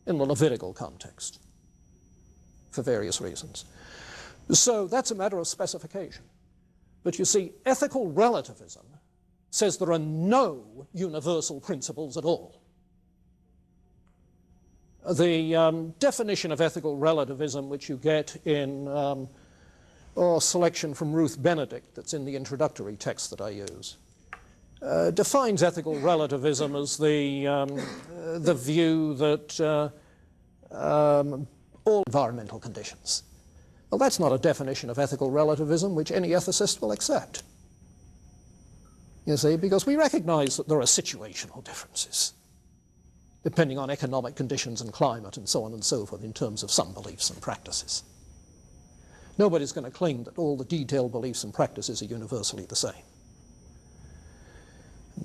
in the Levitical context for various reasons. So that's a matter of specification. But you see, ethical relativism says there are no universal principles at all. The definition of ethical relativism, which you get in a selection from Ruth Benedict that's in the introductory text that I use, defines ethical relativism as the view that all environmental conditions. Well, that's not a definition of ethical relativism which any ethicist will accept. You see, because we recognize that there are situational differences, depending on economic conditions and climate and so on and so forth in terms of some beliefs and practices. Nobody's going to claim that all the detailed beliefs and practices are universally the same.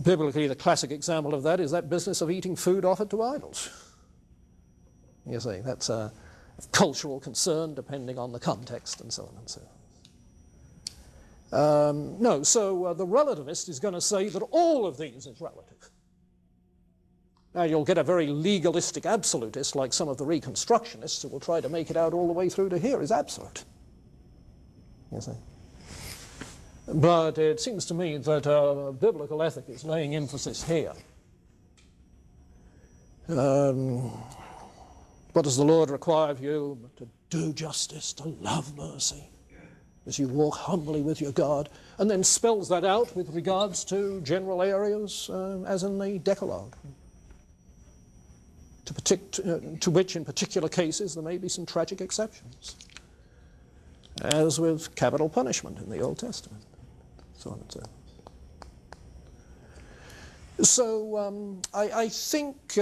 Biblically, the classic example of that is that business of eating food offered to idols. You see, that's a cultural concern depending on the context and so on and so on. So the relativist is going to say that all of these is relative. Now you'll get a very legalistic absolutist like some of the Reconstructionists who will try to make it out all the way through to here is absolute. You see. But it seems to me that biblical ethic is laying emphasis here. What does the Lord require of you? But to do justice, to love mercy, as you walk humbly with your God, and then spells that out with regards to general areas, as in the Decalogue, to which in particular cases there may be some tragic exceptions, as with capital punishment in the Old Testament, so on and so forth. So I think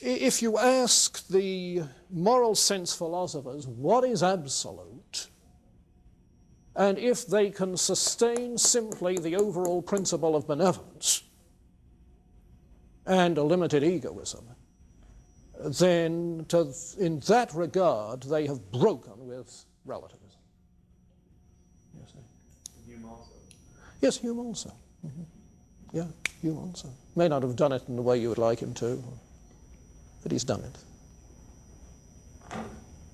if you ask the moral sense philosophers what is absolute, and if they can sustain simply the overall principle of benevolence and a limited egoism, then in that regard they have broken with relativism. Hume also. Yes, Hume also. Mm-hmm. Yeah, Hume also. May not have done it in the way you would like him to, but he's done it.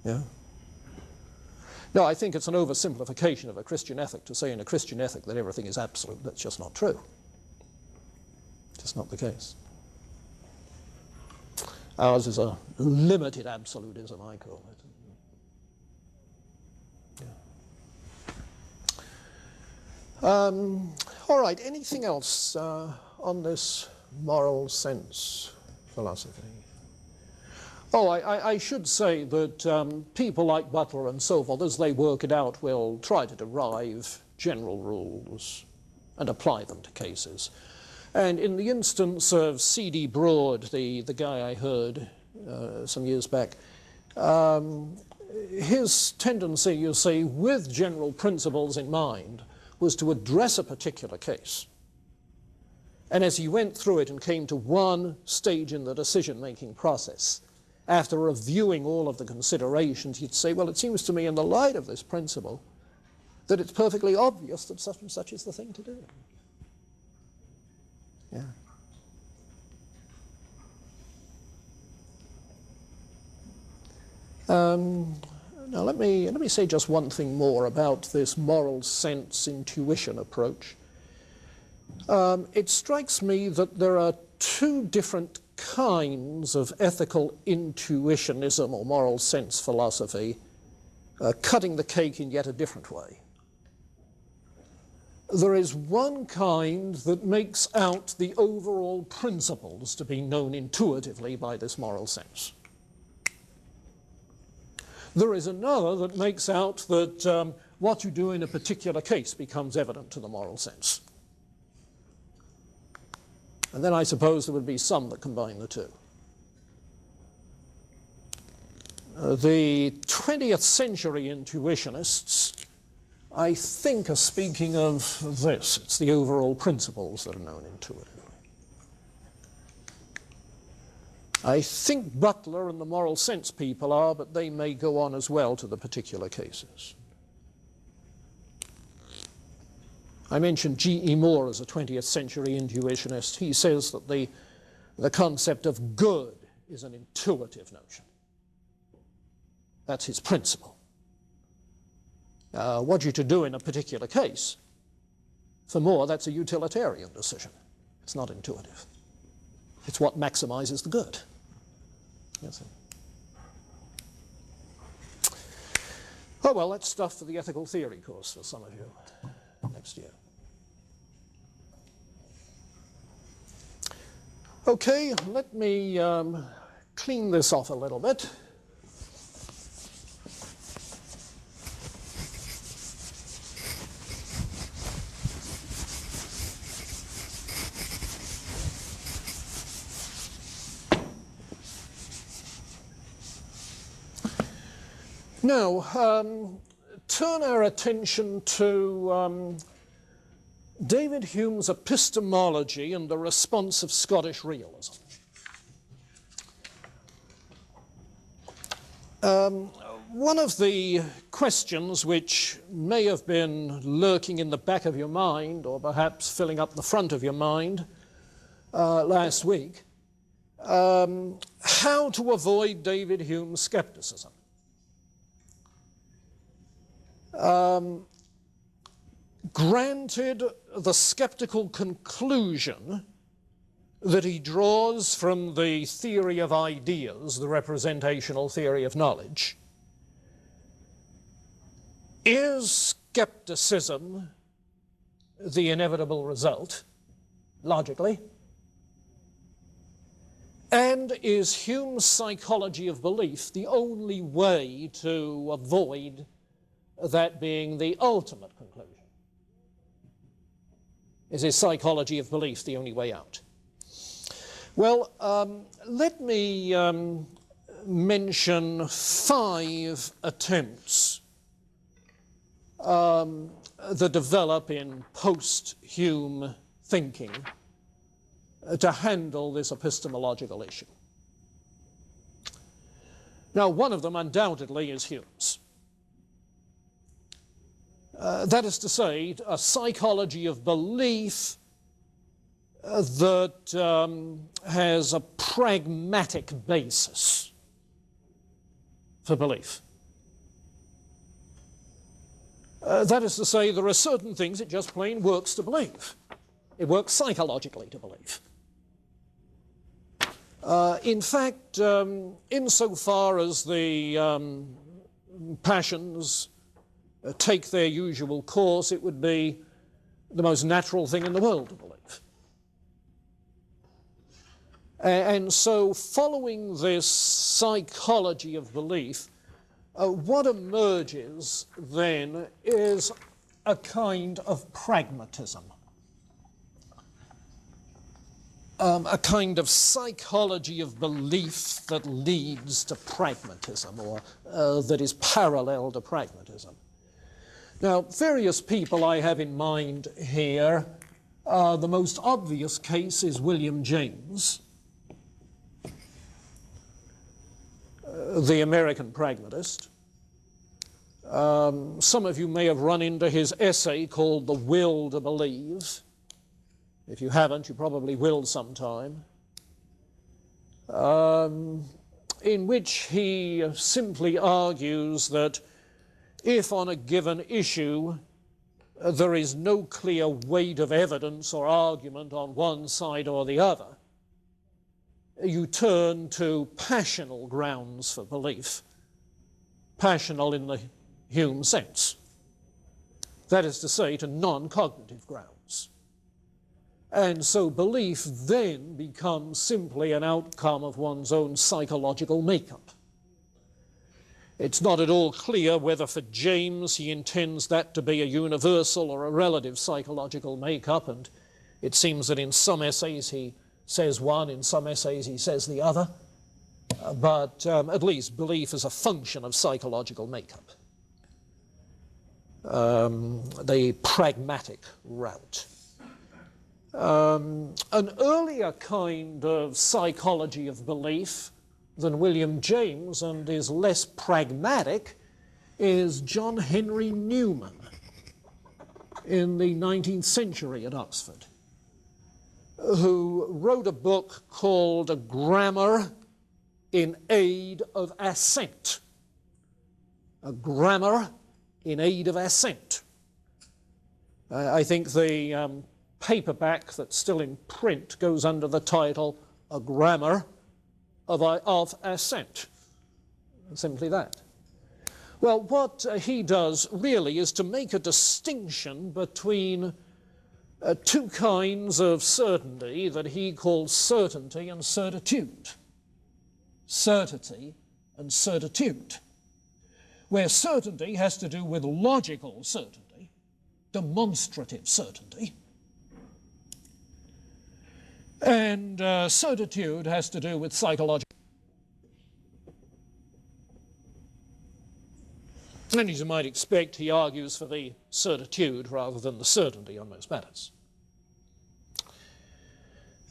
Yeah. No, I think it's an oversimplification of a Christian ethic to say in a Christian ethic that everything is absolute. That's just not true. Just not the case. Ours is a limited absolutism, I call it. All right, anything else on this moral sense philosophy? Oh, I should say that people like Butler and so forth, as they work it out, will try to derive general rules and apply them to cases. And in the instance of C.D. Broad, the guy I heard some years back, his tendency, you see, with general principles in mind, was to address a particular case. And as he went through it and came to one stage in the decision-making process, after reviewing all of the considerations, he'd say, well, it seems to me in the light of this principle that it's perfectly obvious that such and such is the thing to do. Yeah. Now let me say just one thing more about this moral sense intuition approach. It strikes me that there are two different kinds of ethical intuitionism or moral sense philosophy, cutting the cake in yet a different way. There is one kind that makes out the overall principles to be known intuitively by this moral sense. There is another that makes out that what you do in a particular case becomes evident to the moral sense. And then I suppose there would be some that combine the two. The 20th century intuitionists, I think, are speaking of this. It's the overall principles that are known intuitively. I think Butler and the moral sense people are, but they may go on as well to the particular cases. I mentioned G.E. Moore as a 20th century intuitionist. He says that the concept of good is an intuitive notion. That's his principle. What you're to do in a particular case, for Moore, that's a utilitarian decision. It's not intuitive. It's what maximizes the good. Yes. Oh, well, that's stuff for the ethical theory course for some of you next year. Okay, let me clean this off a little bit. Now, turn our attention to David Hume's epistemology and the response of Scottish realism. One of the questions which may have been lurking in the back of your mind, or perhaps filling up the front of your mind last week, how to avoid David Hume's skepticism. Granted the skeptical conclusion that he draws from the theory of ideas, the representational theory of knowledge, is skepticism the inevitable result, logically? And is Hume's psychology of belief the only way to avoid that being the ultimate conclusion? Is his psychology of belief the only way out? Well, let me mention 5 attempts that develop in post-Hume thinking to handle this epistemological issue. Now, one of them undoubtedly is Hume's. That is to say, a psychology of belief that has a pragmatic basis for belief. That is to say, there are certain things it just plain works to believe. It works psychologically to believe. In fact, insofar as the passions take their usual course, it would be the most natural thing in the world to believe. And so, following this psychology of belief, what emerges then is a kind of pragmatism, a kind of psychology of belief that leads to pragmatism, or that is parallel to pragmatism. Now, various people I have in mind here. The most obvious case is William James, the American pragmatist. Some of you may have run into his essay called The Will to Believe. If you haven't, you probably will sometime. In which he simply argues that if on a given issue there is no clear weight of evidence or argument on one side or the other, you turn to passional grounds for belief, passional in the Hume sense. That is to say, to non-cognitive grounds. And so belief then becomes simply an outcome of one's own psychological makeup. It's not at all clear whether for James he intends that to be a universal or a relative psychological makeup, and it seems that in some essays he says one, in some essays he says the other, but at least belief is a function of psychological makeup, the pragmatic route. An earlier kind of psychology of belief than William James and is less pragmatic is John Henry Newman in the 19th century at Oxford, who wrote a book called A Grammar in aid of assent. A grammar in aid of assent. I think the paperback that's still in print goes under the title A Grammar of Assent. Simply that. Well, what he does really is to make a distinction between two kinds of certainty that he calls certainty and certitude. Certity and certitude. Where certainty has to do with logical certainty, demonstrative certainty, and certitude has to do with psychological. And as you might expect, he argues for the certitude rather than the certainty on most matters.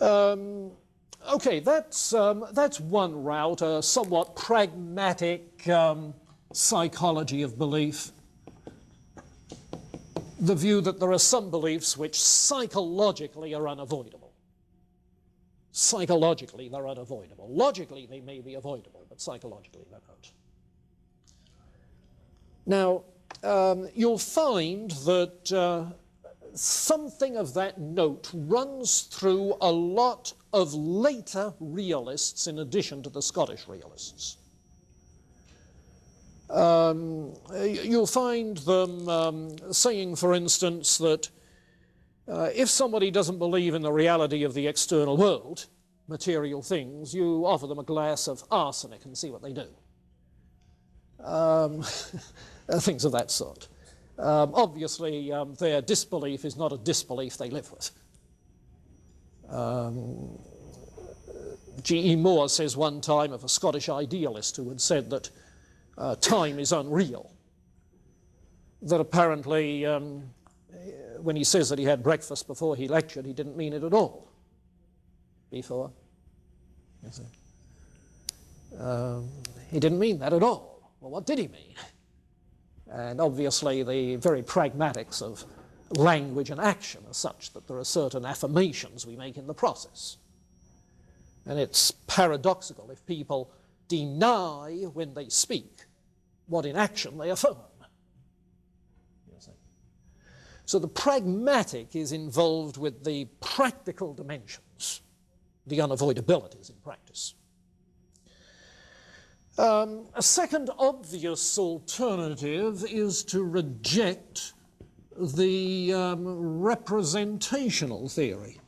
Okay, that's one route, a somewhat pragmatic psychology of belief. The view that there are some beliefs which psychologically are unavoidable. Psychologically, they're unavoidable. Logically, they may be avoidable, but psychologically, they're not. Now, you'll find that something of that note runs through a lot of later realists in addition to the Scottish realists. You'll find them saying, for instance, that if somebody doesn't believe in the reality of the external world, material things, you offer them a glass of arsenic and see what they do. Things of that sort. Obviously, their disbelief is not a disbelief they live with. G.E. Moore says one time of a Scottish idealist who had said that time is unreal, that apparently when he says that he had breakfast before he lectured, he didn't mean it at all before. You see. He didn't mean that at all. Well, what did he mean? And obviously the very pragmatics of language and action are such that there are certain affirmations we make in the process. And it's paradoxical if people deny when they speak what in action they affirm. You see. So the pragmatic is involved with the practical dimensions, the unavoidabilities in practice. A second obvious alternative is to reject the representational theory.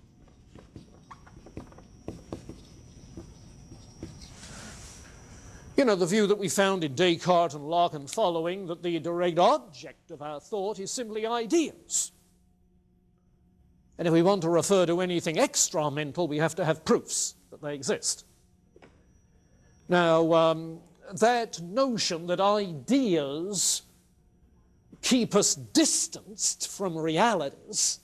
You know, the view that we found in Descartes and Locke and following, that the direct object of our thought is simply ideas. And if we want to refer to anything extra-mental, we have to have proofs that they exist. Now, that notion that ideas keep us distanced from realities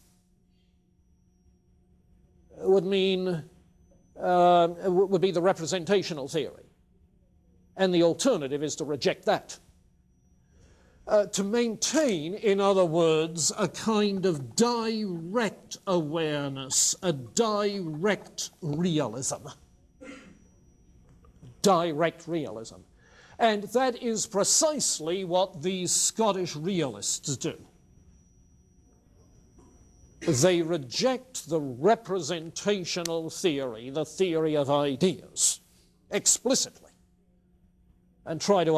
would mean, would be the representational theory. And the alternative is to reject that. To maintain, in other words, a kind of direct awareness, a direct realism. Direct realism. And that is precisely what these Scottish realists do. They reject the representational theory, the theory of ideas, explicitly, and try to